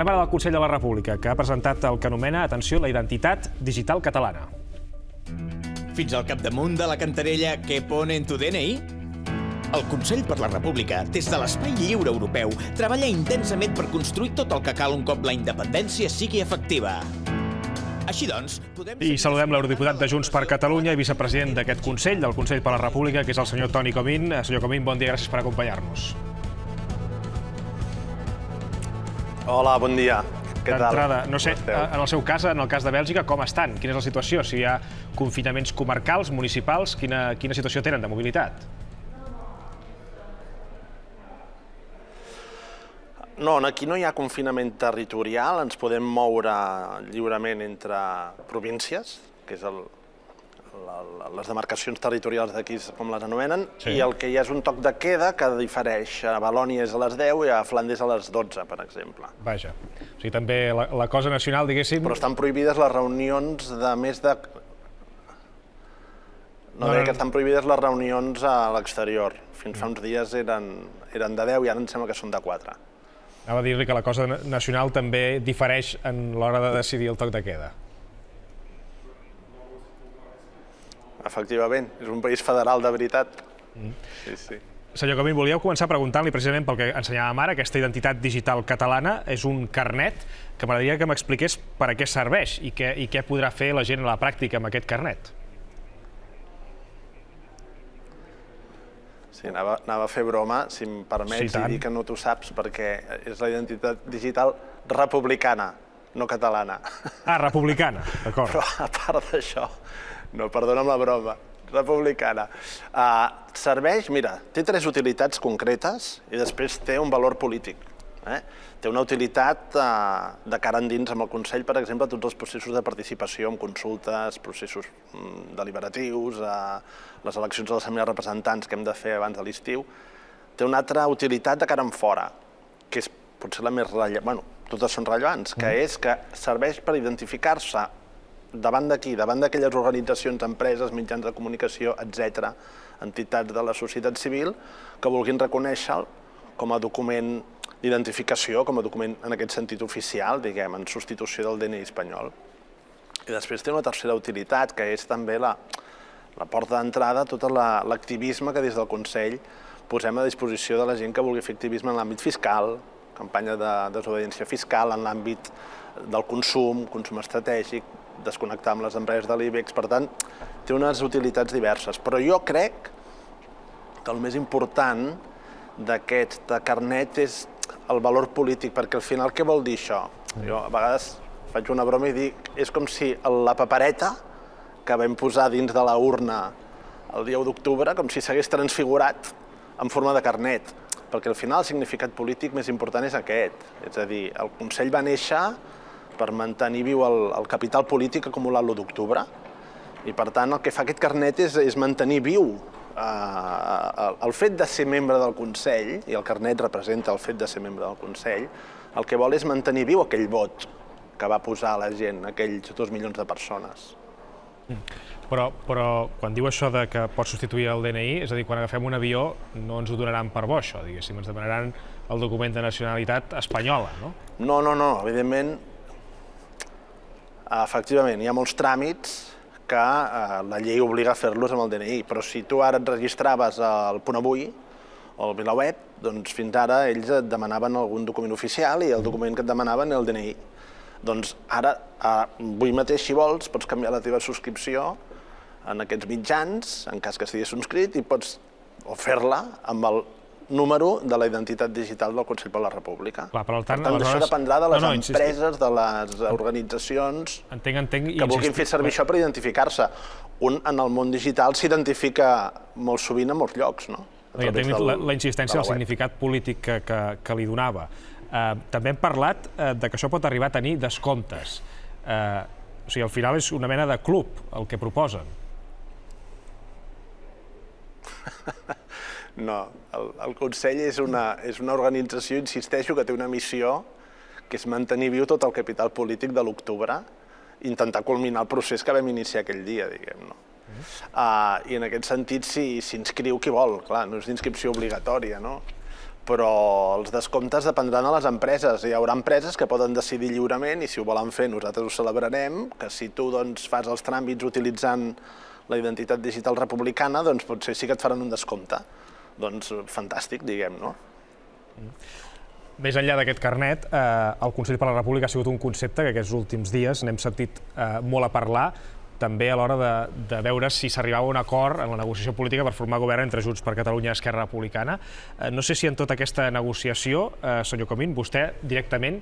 Parla del Consell de la República, que ha presentat el que anomena, atenció, la identitat digital catalana. Fins al capdamunt de la cantarella «Què pone en tu DNI?» El Consell per la República, des de l'Espai Lliure Europeu, treballa intensament per construir tot el que cal un cop la independència sigui efectiva. Així doncs, podem... I saludem l'eurodiputat de Junts per Catalunya i vicepresident d'aquest Consell, del Consell per la República, que és el senyor Toni Comín. Senyor Comín, bon dia, gràcies per acompanyar-nos. Hola, bon dia. Què tal? D'entrada, no sé, en el seu cas, en el cas de Bèlgica, com estan? Quina és la situació? Si hi ha confinaments comarcals, municipals, quina situació tenen de mobilitat? No, aquí no hi ha confinament territorial, ens podem moure lliurement entre províncies, que és les demarcacions territorials d'aquí, com les anomenen, i el que hi ha és un toc de queda que difereix. A Valònia és a les 10 i a Flandes a les 12, per exemple. Vaja, o sigui, també la cosa nacional, diguéssim... Però estan prohibides les reunions de més de... No, deia que estan prohibides les reunions a l'exterior. Fins fa uns dies eren de 10 i ara em sembla que són de 4. Anava a dir-li que la cosa nacional també difereix en l'hora de decidir el toc de queda. Efectivament, és un país federal de veritat. Sí, sí. Senyor Comín, volíeu començar preguntant-li precisament pel que ensenyàvem ara, aquesta identitat digital catalana és un carnet que m'agradaria que m'expliqués per a què serveix i què podrà fer la gent a la pràctica amb aquest carnet. Sí, anava a fer broma, si em permets, i dir que no t'ho saps, perquè és la identitat digital republicana, no catalana. Ah, republicana, d'acord. Però a part d'això, no, perdona'm la broma, republicana. Serveix, mira, té 3 utilitats concretes i després té un valor polític. Té una utilitat de cara endins amb el Consell, per exemple, tots els processos de participació en consultes, processos deliberatius, les eleccions de l'Assemblea de Representants que hem de fer abans de l'estiu. Té una altra utilitat de cara enfora, que és potser la més rellevant, bueno, totes són rellevants, que és que serveix per identificar-se davant d'aquí, davant d'aquelles organitzacions, empreses, mitjans de comunicació, etc., entitats de la societat civil, que vulguin reconèixer-lo com a document d'identificació, com a document en aquest sentit oficial, diguem, en substitució del DNI espanyol. I després té una tercera utilitat, que és també la porta d'entrada a tot l'activisme que des del Consell posem a disposició de la gent que vulgui fer activisme en l'àmbit fiscal, campanya de desobediència fiscal, en l'àmbit del consum estratègic, desconnectar amb les empreses de l'IBEX. Per tant, té unes utilitats diverses. Però jo crec que el més important d'aquest carnet és el valor polític, perquè al final què vol dir això? Jo a vegades faig una broma i dic, és com si la papereta que vam posar dins de la urna el dia 1 d'octubre, com si s'hagués transfigurat en forma de carnet, perquè al final el significat polític més important és aquest. És a dir, el Consell va néixer per mantenir viu el capital polític acumulat l'1 d'octubre i, per tant, el que fa aquest carnet és mantenir viu el fet de ser membre del Consell, i el carnet representa el fet de ser membre del Consell, el que vol és mantenir viu aquell vot que va posar la gent, aquells 2 milions de persones. Però quan diu això de que pot substituir el DNI, és a dir, quan agafem un avió no ens ho donaran per bo, això, diguéssim, ens demanaran el document de nacionalitat espanyola, no? No, evidentment, efectivament, hi ha molts tràmits que la llei obliga a fer-los amb el DNI, però si tu ara et registraves al Punt Avui o al VilaWeb, doncs fins ara ells et demanaven algun document oficial i el document que et demanaven era el DNI. Doncs ara, avui mateix, si vols, pots canviar la teva subscripció en aquests mitjans, en cas que estiguis subscrit, i pots fer-la amb el número de la identitat digital del Consell per la República. Per tant, això dependrà de les empreses, de les organitzacions que vulguin fer servir això per identificar-se. Un, en el món digital, s'identifica molt sovint a molts llocs, no? Entenc la insistència del significat polític que li donava. També hem parlat que això pot arribar a tenir descomptes. O sigui, al final és una mena de club, el que proposen. No, el Consell és una organització, insisteixo, que té una missió que és mantenir viu tot el capital polític de l'octubre i intentar culminar el procés que vam iniciar aquell dia, diguem-ne. I en aquest sentit s'inscriu qui vol, clar, no és d'inscripció obligatòria, no? però els descomptes dependran de les empreses. Hi haurà empreses que poden decidir lliurement, i si ho volen fer nosaltres ho celebrarem, que si tu fas els tràmits utilitzant la identitat digital republicana, doncs potser sí que et faran un descompte. Doncs fantàstic, diguem, no? Més enllà d'aquest carnet, el Consell per la República ha sigut un concepte que aquests últims dies n'hem sentit molt a parlar, també a l'hora de veure si s'arribava a un acord en la negociació política per formar govern entre Junts per Catalunya i Esquerra Republicana. No sé si en tota aquesta negociació, senyor Comín, vostè directament,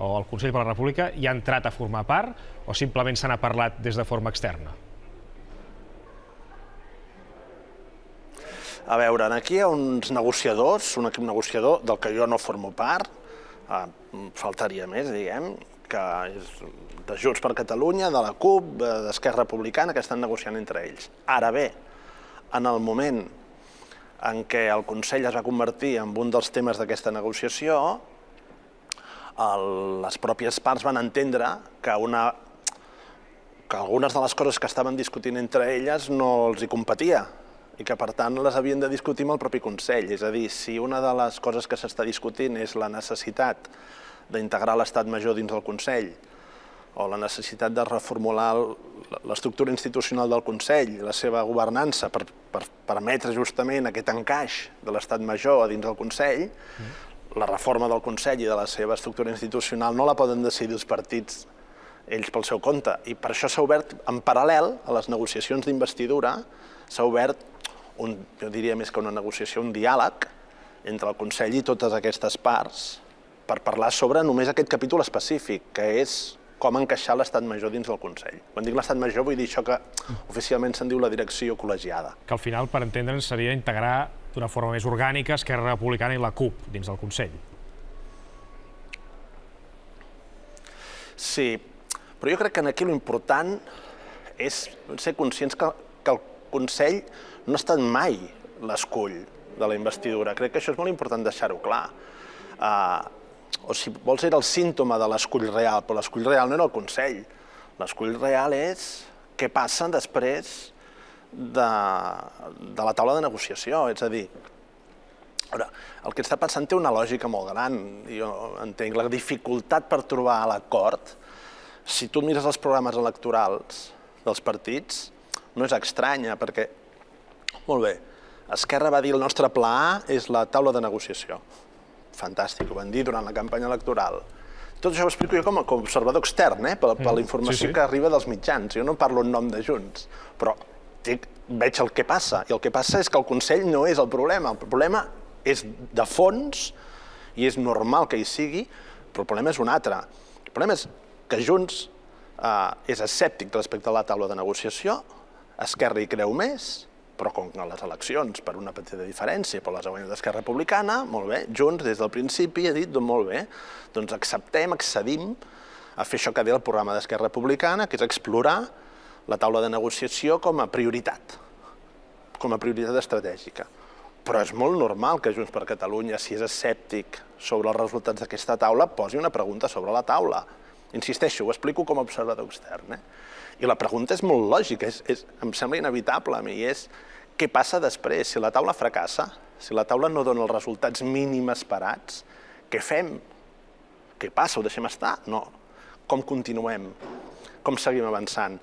o el Consell per la República, hi ha entrat a formar part o simplement se n'ha parlat des de forma externa? A veure, aquí hi ha uns negociadors, un equip negociador del que jo no formo part, faltaria més, diguem, que és de Junts per Catalunya, de la CUP, d'Esquerra Republicana, que estan negociant entre ells. Ara bé, en el moment en què el Consell es va convertir en un dels temes d'aquesta negociació, les pròpies parts van entendre que algunes de les coses que estaven discutint entre elles no els hi competia i que, per tant, les havien de discutir amb el propi Consell. És a dir, si una de les coses que s'està discutint és la necessitat d'integrar l'Estat Major dins del Consell o la necessitat de reformular l'estructura institucional del Consell, la seva governança per permetre justament aquest encaix de l'Estat Major dins del Consell, la reforma del Consell i de la seva estructura institucional no la poden decidir els partits ells pel seu compte. I per això s'ha obert, en paral·lel a les negociacions d'investidura, s'ha obert, jo diria més que una negociació, un diàleg entre el Consell i totes aquestes parts per parlar sobre només aquest capítol específic, que és com encaixar l'Estat Major dins del Consell. Quan dic l'Estat Major vull dir això que oficialment se'n diu la direcció col·legiada. Que al final, per entendre'ns, seria integrar d'una forma més orgànica Esquerra Republicana i la CUP dins del Consell. Sí, però jo crec que aquí l'important és ser conscients que el Consell no ha estat mai l'escull de la investidura. Crec que això és molt important deixar-ho clar. O si vols era el símptoma de l'escull real, però l'escull real no era el Consell. L'escull real és què passa després de la taula de negociació. És a dir, el que està passant té una lògica molt gran. Jo entenc la dificultat per trobar l'acord. Si tu mires els programes electorals dels partits, no és estranya, perquè, molt bé, Esquerra va dir el nostre pla A és la taula de negociació. Fantàstic, ho van dir durant la campanya electoral. Tot això ho explico jo com a observador extern, per la informació que arriba dels mitjans. Jo no parlo en nom de Junts, però veig el que passa. I el que passa és que el Consell no és el problema. El problema és de fons i és normal que hi sigui, però el problema és un altre. El problema és que Junts és escèptic respecte a la taula de negociació, Esquerra hi creu més, però com a les eleccions, per una petita diferència, però les ha guanyat d'Esquerra Republicana, molt bé, Junts des del principi ha dit, doncs molt bé, doncs accedim a fer això que deia el programa d'Esquerra Republicana, que és explorar la taula de negociació com a prioritat estratègica. Però és molt normal que Junts per Catalunya, si és escèptic sobre els resultats d'aquesta taula, posi una pregunta sobre la taula. Insisteixo, ho explico com a observador extern. I la pregunta és molt lògica, em sembla inevitable a mi, és què passa després? Si la taula fracassa, si la taula no dona els resultats mínims esperats, què fem? Què passa? Ho deixem estar? No. Com continuem? Com seguim avançant?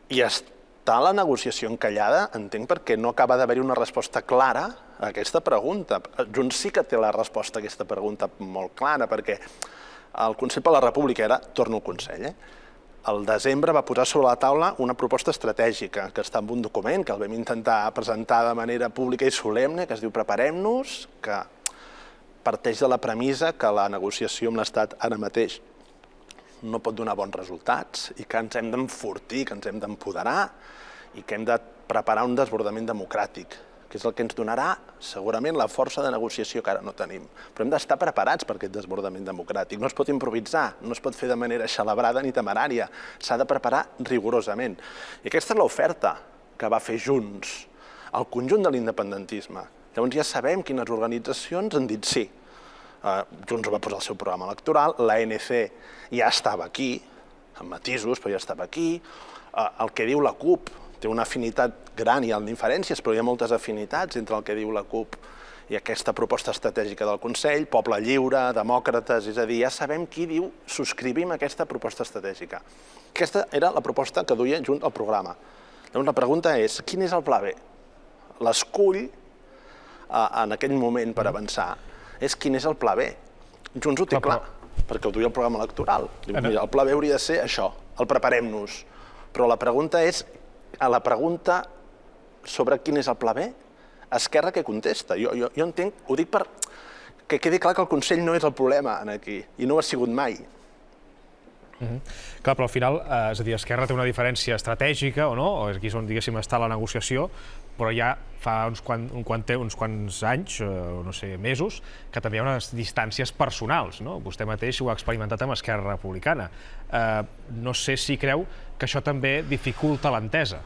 I està la negociació encallada, entenc, perquè no acaba d'haver-hi una resposta clara a aquesta pregunta. Junts sí que té la resposta a aquesta pregunta molt clara, perquè el Consell per la República era, torno al Consell, el desembre va posar sobre la taula una proposta estratègica, que està en un document que el vam intentar presentar de manera pública i solemne, que es diu Preparem-nos, que parteix de la premissa que la negociació amb l'Estat ara mateix no pot donar bons resultats i que ens hem d'enfortir, que ens hem d'empoderar i que hem de preparar un desbordament democràtic, que és el que ens donarà segurament la força de negociació que ara no tenim. Però hem d'estar preparats per aquest desbordament democràtic. No es pot improvisar, no es pot fer de manera xalabrada ni temerària. S'ha de preparar rigorosament. I aquesta és l'oferta que va fer Junts al conjunt de l'independentisme. Llavors ja sabem quines organitzacions han dit sí. Junts va posar el seu programa electoral, l'ANC ja estava aquí, amb matisos, però ja estava aquí. El que diu la CUP té una afinitat gran, hi ha diferències, però hi ha moltes afinitats entre el que diu la CUP i aquesta proposta estratègica del Consell, poble lliure, demòcrates, és a dir, ja sabem qui diu subscrivim aquesta proposta estratègica. Aquesta era la proposta que duia junt al programa. Llavors la pregunta és, quin és el pla B? L'escull, en aquell moment per avançar, és quin és el pla B. Junts ho té clar, perquè ho duia el programa electoral. El pla B hauria de ser això, el preparem-nos. Però la pregunta és, a la pregunta sobre quin és el pla B, Esquerra què contesta? Jo entenc, ho dic per que quedi clar que el Consell no és el problema aquí, i no ho ha sigut mai. Clar, però al final, és a dir, Esquerra té una diferència estratègica, o no? O aquí és on, diguéssim, està la negociació, però ja fa uns quants anys, no sé, mesos, que també hi ha unes distàncies personals, no? Vostè mateix ho ha experimentat amb Esquerra Republicana. No sé si creu que això també dificulta l'entesa.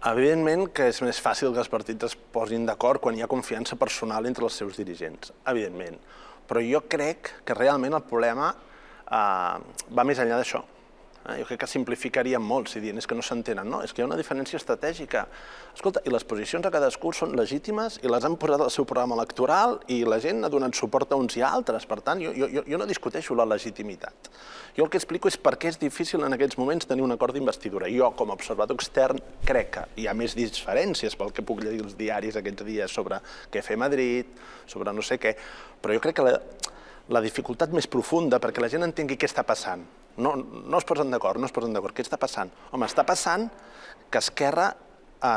Evidentment que és més fàcil que els partits es posin d'acord quan hi ha confiança personal entre els seus dirigents, evidentment. Però jo crec que realment el problema va més enllà d'això. Jo crec que simplificaríem molt si dient és que no s'entenen. No, és que hi ha una diferència estratègica. Escolta, i les posicions de cadascú són legítimes i les han posat al seu programa electoral i la gent ha donat suport a uns i a altres. Per tant, jo no discuteixo la legitimitat. Jo el que explico és per què és difícil en aquests moments tenir un acord d'investidura. Jo, com a observador extern, crec que hi ha més diferències pel que puc llegir els diaris aquests dies sobre què fer a Madrid, sobre no sé què, però jo crec que la dificultat més profunda perquè la gent entengui què està passant. No es posen d'acord, Què està passant? Home, està passant que Esquerra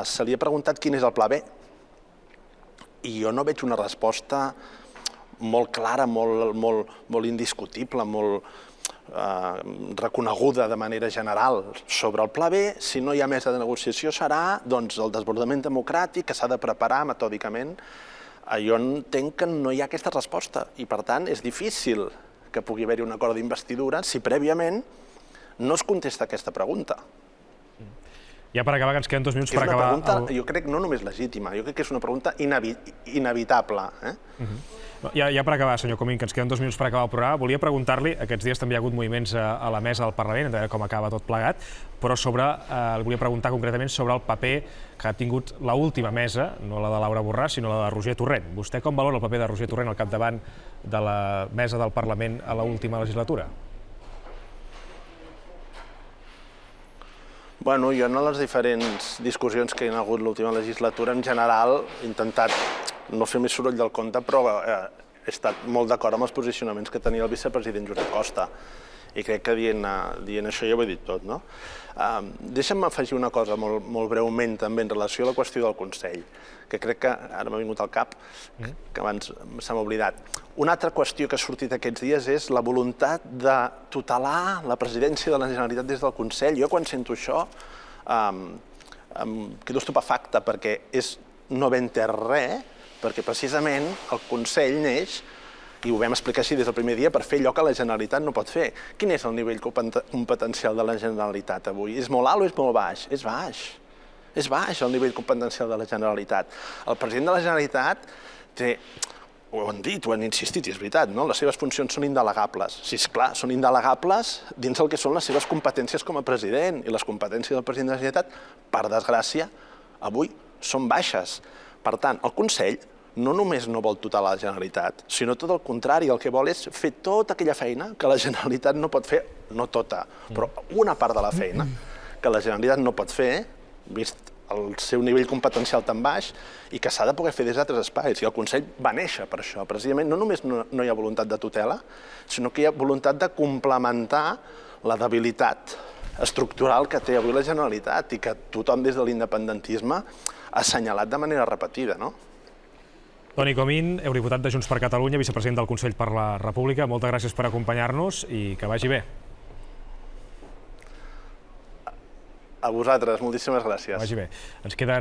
se li ha preguntat quin és el pla B. I jo no veig una resposta molt clara, molt indiscutible, molt reconeguda de manera general sobre el pla B. Si no hi ha mesa de negociació serà el desbordament democràtic que s'ha de preparar metòdicament. Jo entenc que no hi ha aquesta resposta i, per tant, és difícil que pugui haver-hi un acord d'investidura si prèviament no es contesta aquesta pregunta. Ja per acabar, que ens queden 2 minuts per acabar... És una pregunta, jo crec, no només legítima, jo crec que és una pregunta inevitable. Ja per acabar, senyor Comín, que ens queden 2 minuts per acabar el programa, volia preguntar-li, aquests dies també hi ha hagut moviments a la mesa del Parlament, a veure com acaba tot plegat, però li volia preguntar concretament sobre el paper que ha tingut l'última mesa, no la de Laura Borràs, sinó la de Roger Torrent. Vostè com valora el paper de Roger Torrent al capdavant de la mesa del Parlament a l'última legislatura? Bueno, jo en les diferents discussions que hi ha hagut l'última legislatura, en general, he intentat no fer més soroll del compte, però he estat molt d'acord amb els posicionaments que tenia el vicepresident Josep Costa. I crec que dient això ja ho he dit tot, no? Deixa'm afegir una cosa molt breument també en relació a la qüestió del Consell, que crec que ara m'ha vingut al cap, que abans se m'ha oblidat. Una altra qüestió que ha sortit aquests dies és la voluntat de tutelar la presidència de la Generalitat des del Consell. Jo quan sento això em quedo estupefacte perquè és no ben entès res, perquè precisament el Consell neix, i ho vam explicar així des del primer dia, per fer allò que la Generalitat no pot fer. Quin és el nivell competencial de la Generalitat avui? És molt alt o és molt baix? És baix. És baix el nivell competencial de la Generalitat. El president de la Generalitat té, ho han dit, ho han insistit, i és veritat, no? Les seves funcions són indelegables. Sí, esclar, són indelegables dins el que són les seves competències com a president, i les competències del president de la Generalitat, per desgràcia, avui són baixes. Per tant, el Consell no només no vol tutelar la Generalitat, sinó tot el contrari, el que vol és fer tota aquella feina que la Generalitat no pot fer, no tota, però una part de la feina que la Generalitat no pot fer, vist el seu nivell competencial tan baix, i que s'ha de poder fer des d'altres espais. I el Consell va néixer per això. Precisament no només no hi ha voluntat de tutela, sinó que hi ha voluntat de complementar la debilitat estructural que té avui la Generalitat i que tothom des de l'independentisme ha assenyalat de manera repetida, no? Toni Comín, eurodiputat de Junts per Catalunya, vicepresident del Consell per la República, moltes gràcies per acompanyar-nos i que vagi bé. A vosaltres, moltíssimes gràcies. Que vagi bé. Ens queda